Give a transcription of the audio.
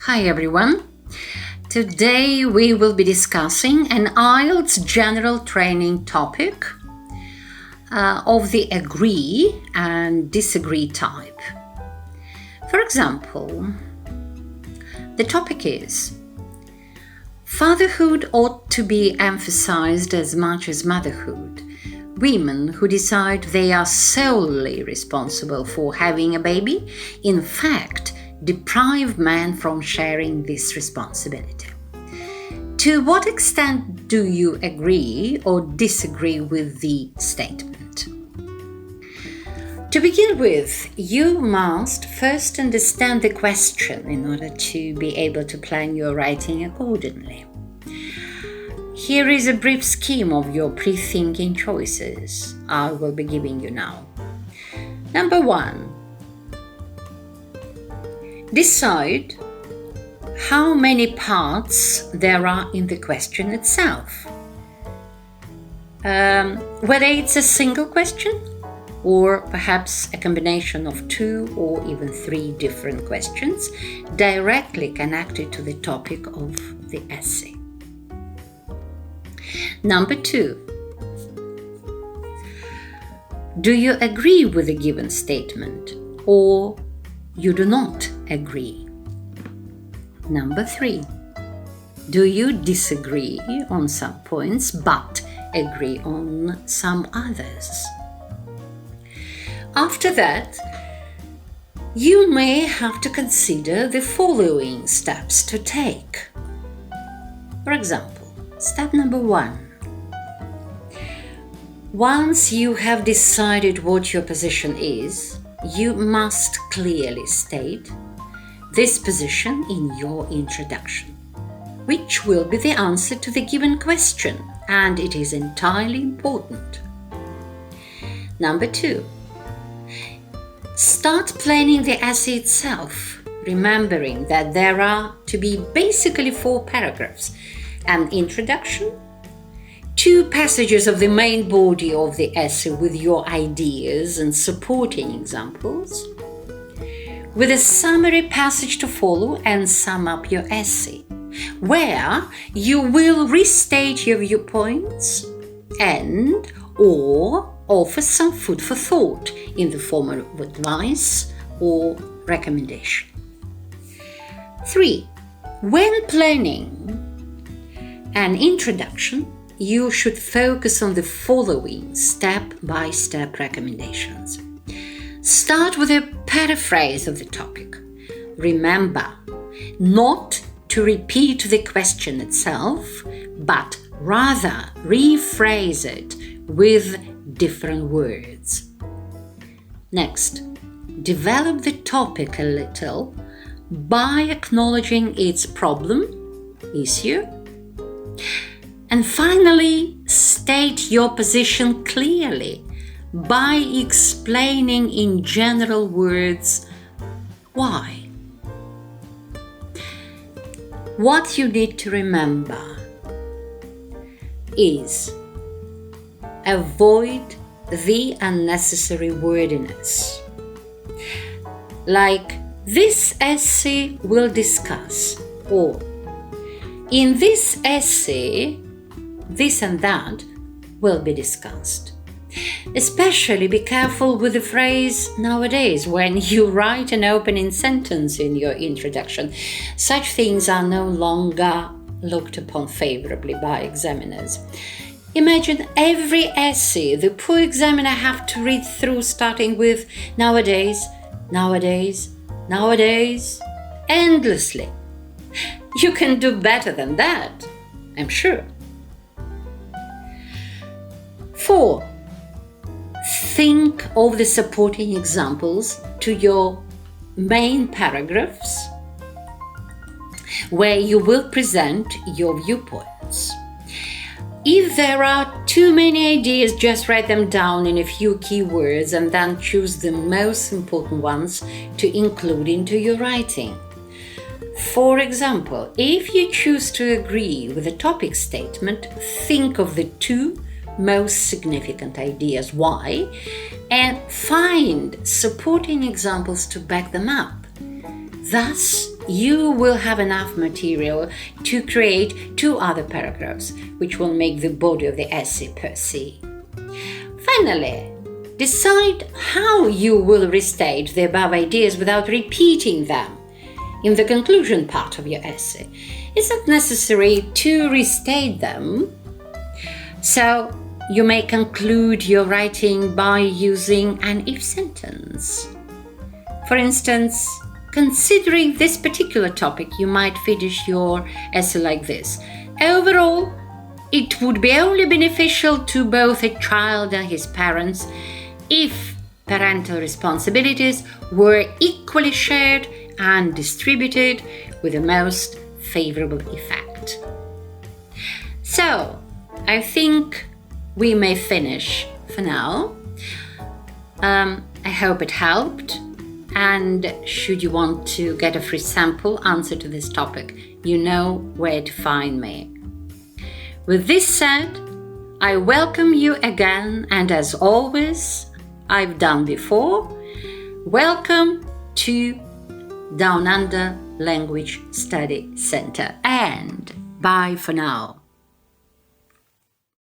Hi everyone. Today we will be discussing an IELTS general training topic of the agree and disagree type. For example, the topic is fatherhood ought to be emphasized as much as motherhood. Women who decide they are solely responsible for having a baby, in fact, deprive men from sharing this responsibility. To what extent do you agree or disagree with the statement? To begin with, you must first understand the question in order to be able to plan your writing accordingly. Here is a brief scheme of your pre-thinking choices I will be giving you now. Number 1. Decide how many parts there are in the question itself. Whether it's a single question or perhaps a combination of 2 or even 3 different questions directly connected to the topic of the essay. Number 2. Do you agree with the given statement or you do not agree? Number 3. Do you disagree on some points but agree on some others? After that, you may have to consider the following steps to take. For example, step number 1. Once you have decided what your position is, you must clearly state this position in your introduction, which will be the answer to the given question, and it is entirely important. Number 2. Start planning the essay itself, remembering that there are to be basically 4 paragraphs: an introduction, 2 passages of the main body of the essay with your ideas and supporting examples, with a summary passage to follow and sum up your essay, where you will restate your viewpoints and or offer some food for thought in the form of advice or recommendation. 3. When planning an introduction, you should focus on the following step-by-step recommendations. Start with a paraphrase of the topic. Remember not to repeat the question itself, but rather rephrase it with different words. Next, develop the topic a little by acknowledging its problem, issue, and finally, state your position clearly by explaining in general words why. What you need to remember is avoid the unnecessary wordiness. Like, this essay will discuss, or in this essay, this and that will be discussed. Especially be careful with the phrase nowadays when you write an opening sentence in your introduction. Such things are no longer looked upon favorably by examiners. Imagine every essay the poor examiner have to read through starting with nowadays, nowadays, nowadays, endlessly. You can do better than that, I'm sure. 4. Think of the supporting examples to your main paragraphs where you will present your viewpoints. If there are too many ideas, just write them down in a few keywords and then choose the most important ones to include into your writing. For example, if you choose to agree with a topic statement, think of the 2 most significant ideas, why, and find supporting examples to back them up. Thus, you will have enough material to create 2 other paragraphs, which will make the body of the essay per se. Finally, decide how you will restate the above ideas without repeating them in the conclusion part of your essay. It's not necessary to restate them, so you may conclude your writing by using an if sentence. For instance, considering this particular topic, you might finish your essay like this. Overall, it would be only beneficial to both a child and his parents if parental responsibilities were equally shared and distributed with the most favorable effect. So, I think we may finish for now. I hope it helped. And should you want to get a free sample answer to this topic, you know where to find me. With this said, I welcome you again, and as always, I've done before, welcome to Down Under Language Study Center, and bye for now.